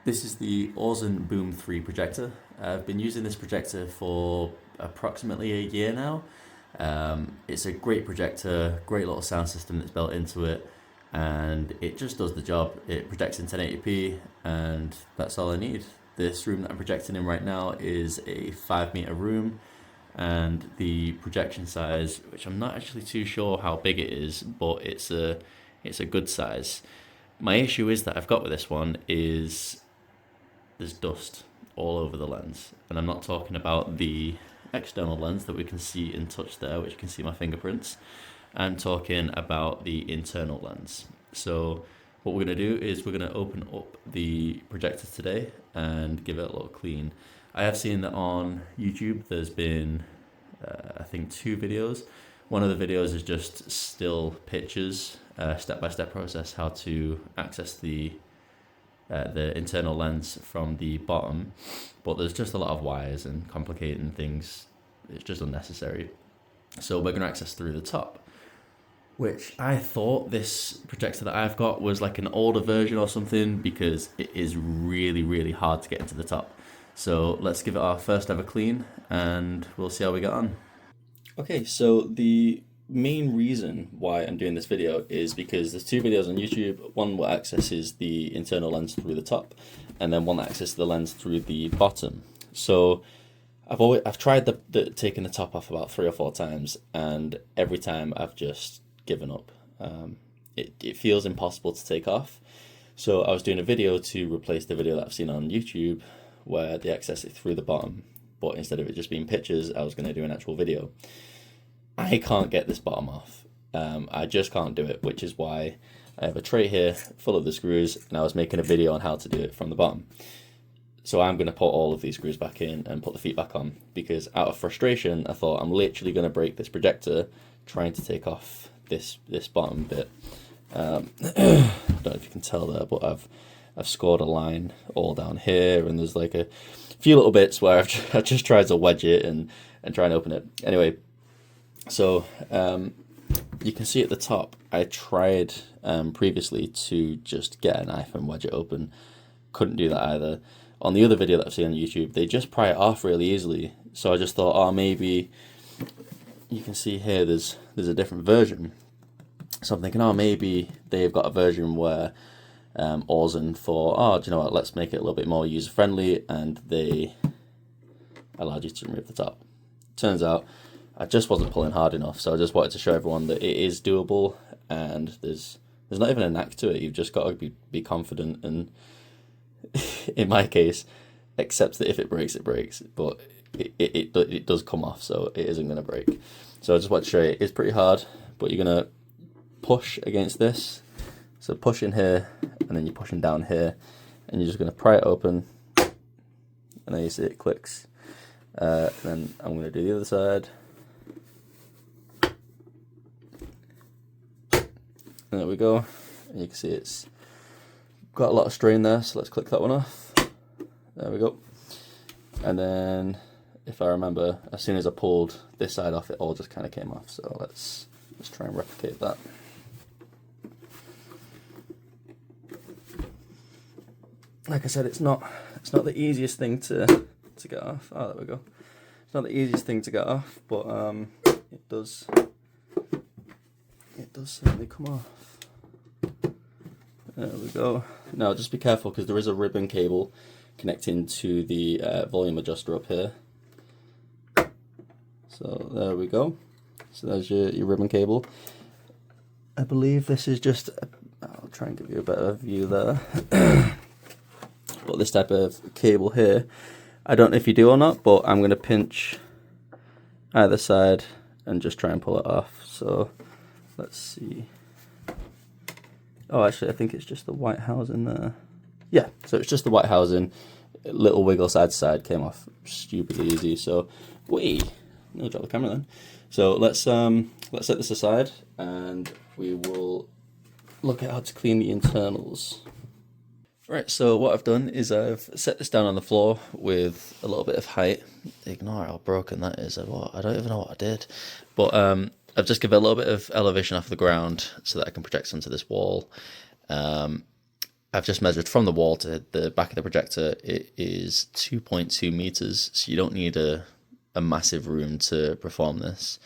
This is the Aurzen Boom 3 projector. I've been using this projector for approximately a year now. It's a great projector, great little sound system that's built into it, and it just does the job. It projects in 1080p, and that's all I need. This room that I'm projecting in right now is a 5 meter room, and the projection size, which I'm not actually too sure how big it is, but it's a good size. My issue is that I've got with this one is there's dust all over the lens, and I'm not talking about the external lens that we can see and touch there, which you can see my fingerprints. I'm talking about the internal lens. So what we're going to do is we're going to open up the projector today and give it a little clean. I have seen that on YouTube there's been I think 2 videos. One of the videos is just still pictures, step-by-step process how to access the internal lens from the bottom, but there's just a lot of wires and complicating things. It's just unnecessary. So we're going to access through the top, which I thought this projector that I've got was like an older version or something, because it is really, really hard to get into the top. So let's give it our first ever clean and we'll see how we get on. Okay, so the main reason why I'm doing this video is because there's 2 videos on YouTube. One that accesses the internal lens through the top, and then one that accesses the lens through the bottom. So I've tried taking the top off about 3 or 4 times, and every time I've just given up. It feels impossible to take off. So I was doing a video to replace the video that I've seen on YouTube where they access it through the bottom, but instead of it just being pictures, I was going to do an actual video. I can't get this bottom off. I just can't do it, which is why I have a tray here full of the screws, and I was making a video on how to do it from the bottom. So I'm going to put all of these screws back in and put the feet back on, because out of frustration, I thought I'm literally going to break this projector trying to take off this bottom bit. I don't know if you can tell there, but I've scored a line all down here, and there's like a few little bits where I've just tried to wedge it and try and open it. Anyway, so you can see at the top, I tried previously to just get a knife and wedge it open. Couldn't do that either. On the other video that I've seen on YouTube, they just pry it off really easily. So I just thought, oh, maybe you can see here there's a different version. So I'm thinking, oh, maybe they've got a version where Aurzen thought, oh, do you know what, let's make it a little bit more user-friendly, and they allowed you to remove the top. Turns out I just wasn't pulling hard enough, so I just wanted to show everyone that it is doable, and there's not even a knack to it. You've just got to be confident, and in my case, accept that if it breaks, it breaks, but it does come off, so it isn't going to break. So I just want to show you, it is pretty hard, but you're going to push against this. So push in here, and then you're pushing down here, and you're just going to pry it open, and then you see it clicks. Then I'm going to do the other side. And there we go. And you can see it's got a lot of strain there, so let's click that one off. There we go. And then, if I remember, as soon as I pulled this side off, it all just kind of came off. So let's try and replicate that. Like I said, it's not the easiest thing to get off. Oh, there we go. It's not the easiest thing to get off, but it does certainly come off. There we go. Now just be careful, because there is a ribbon cable connecting to the volume adjuster up here. So there we go. So there's your ribbon cable. I believe this is just, I'll try and give you a better view there. But this type of cable here, I don't know if you do or not, but I'm going to pinch either side and just try and pull it off. So let's see. Oh, actually, I think it's just the white housing there. Yeah, so it's just the white housing. A little wiggle side to side, came off stupidly easy. So, no, drop the camera then. So let's set this aside, and we will look at how to clean the internals. Right, so what I've done is I've set this down on the floor with a little bit of height. Ignore how broken that is. I don't even know what I did. But I've just given it a little bit of elevation off the ground so that I can project onto this wall. I've just measured from the wall to the back of the projector. It is 2.2 meters, so you don't need a massive room to perform this.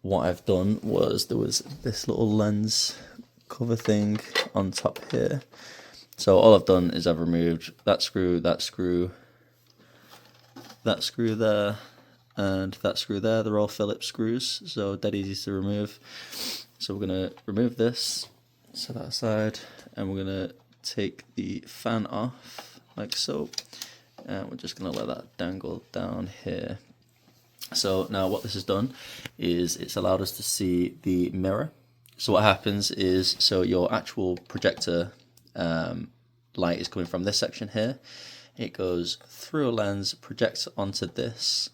What I've done was there was this little lens cover thing on top here. So all I've done is I've removed that screw there, and that screw there. They're all Phillips screws, so dead easy to remove. So we're going to remove this, set that aside, and we're going to take the fan off, like so. And we're just going to let that dangle down here. So now what this has done is it's allowed us to see the mirror. So what happens is, so your actual projector light is coming from this section here. It goes through a lens, projects onto this,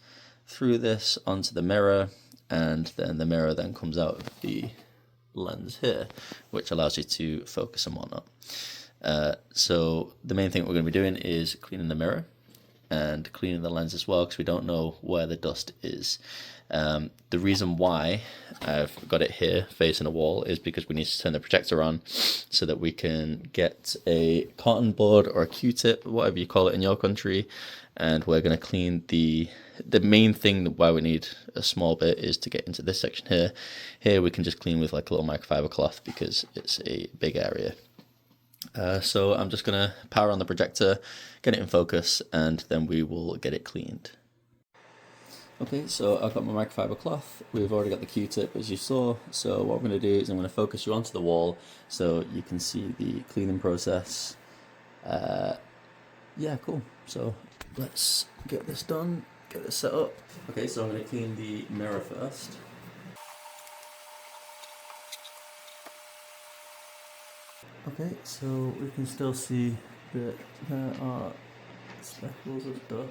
through this onto the mirror, and then the mirror then comes out of the lens here, which allows you to focus and whatnot. So the main thing we're going to be doing is cleaning the mirror and cleaning the lens as well, because we don't know where the dust is. The reason why I've got it here facing a wall is because we need to turn the projector on so that we can get a cotton bud or a Q-tip, whatever you call it in your country, and we're going to clean the main thing why we need a small bit is to get into this section here. Here we can just clean with like a little microfiber cloth because it's a big area. So I'm just going to power on the projector, get it in focus, and then we will get it cleaned. Okay, so I've got my microfiber cloth. We've already got the Q-tip as you saw. So what I'm going to do is I'm going to focus you onto the wall so you can see the cleaning process. Yeah, cool. So let's get this done, get this set up. Okay, so I'm going to clean the mirror first. Okay, so we can still see that there are speckles of dust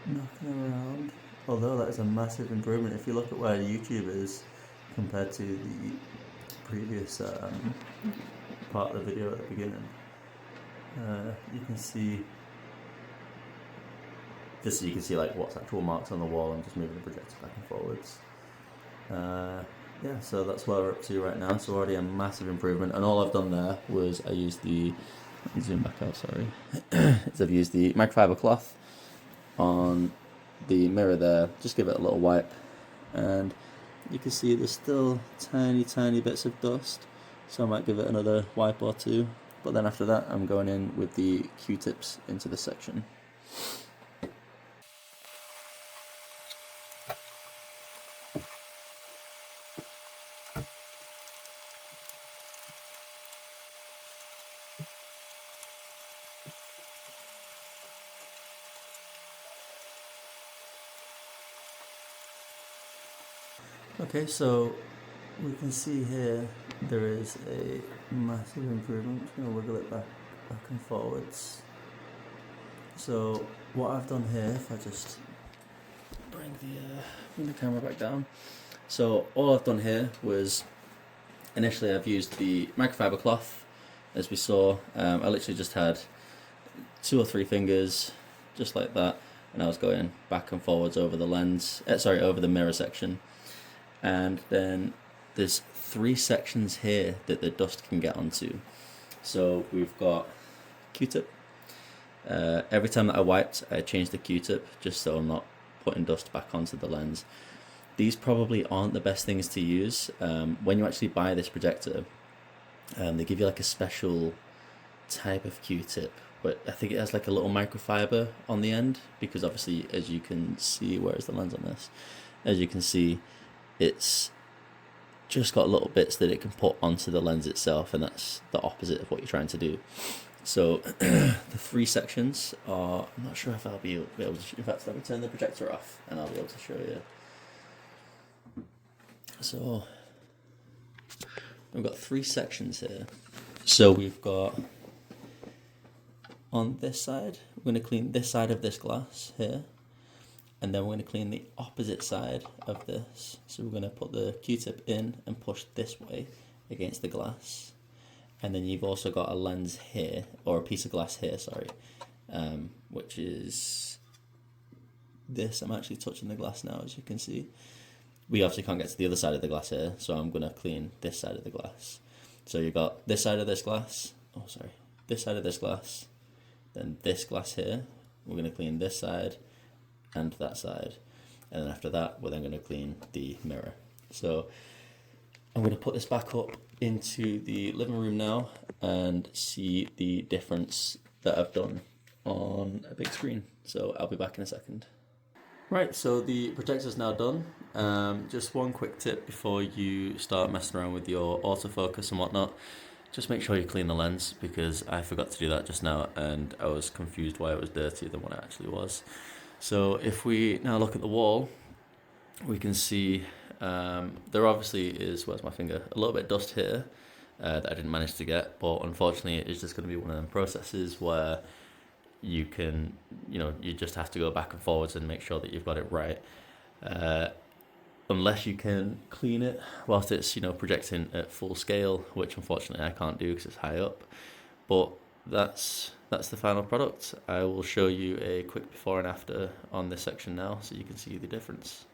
knocking around, although that is a massive improvement if you look at where YouTube is compared to the previous part of the video at the beginning. You can see just so you can see like what's actual marks on the wall. I'm just moving the projector back and forwards. Yeah, so that's where we're up to right now. So already a massive improvement, and all I've done there was I used the, let me zoom back out, sorry. I've used the microfiber cloth on the mirror there, just give it a little wipe, and you can see there's still tiny bits of dust, so I might give it another wipe or two, but then after that I'm going in with the Q-tips into this section. Okay, so we can see here there is a massive improvement. I'm just going to wiggle it back and forwards. So what I've done here, if I just bring the camera back down. So all I've done here was initially I've used the microfiber cloth, as we saw. I literally just had 2 or 3 fingers, just like that, and I was going back and forwards over the lens, over the mirror section. And then there's 3 sections here that the dust can get onto. So we've got Q-tip. Every time that I wiped, I changed the Q-tip just so I'm not putting dust back onto the lens. These probably aren't the best things to use. When you actually buy this projector, they give you like a special type of Q-tip, but I think it has like a little microfiber on the end, because obviously, as you can see, where is the lens on this? As you can see, it's just got little bits that it can put onto the lens itself, and that's the opposite of what you're trying to do. So the 3 sections are, I'm not sure if I'll be able to, in fact let me turn the projector off and I'll be able to show you. So we've got 3 sections here. So we've got, on this side, we're going to clean this side of this glass here, and then we're going to clean the opposite side of this. So we're going to put the Q-tip in and push this way against the glass. And then you've also got a lens here, or a piece of glass here, sorry, which is this. I'm actually touching the glass now, as you can see. We obviously can't get to the other side of the glass here, so I'm going to clean this side of the glass. So you've got this side of this glass, this side of this glass, then this glass here. We're going to clean this side and that side. And then after that, we're then going to clean the mirror. So I'm going to put this back up into the living room now and see the difference that I've done on a big screen. So I'll be back in a second. Right, so the projector's now done. Just one quick tip before you start messing around with your autofocus and whatnot. Just make sure you clean the lens, because I forgot to do that just now and I was confused why it was dirtier than what it actually was. So if we now look at the wall, we can see there obviously is, where's my finger, a little bit of dust here that I didn't manage to get, but unfortunately it's just going to be one of them processes where you can, you just have to go back and forwards and make sure that you've got it right. Unless you can clean it whilst it's, projecting at full scale, which unfortunately I can't do because it's high up. But that's the final product. I will show you a quick before and after on this section now so you can see the difference.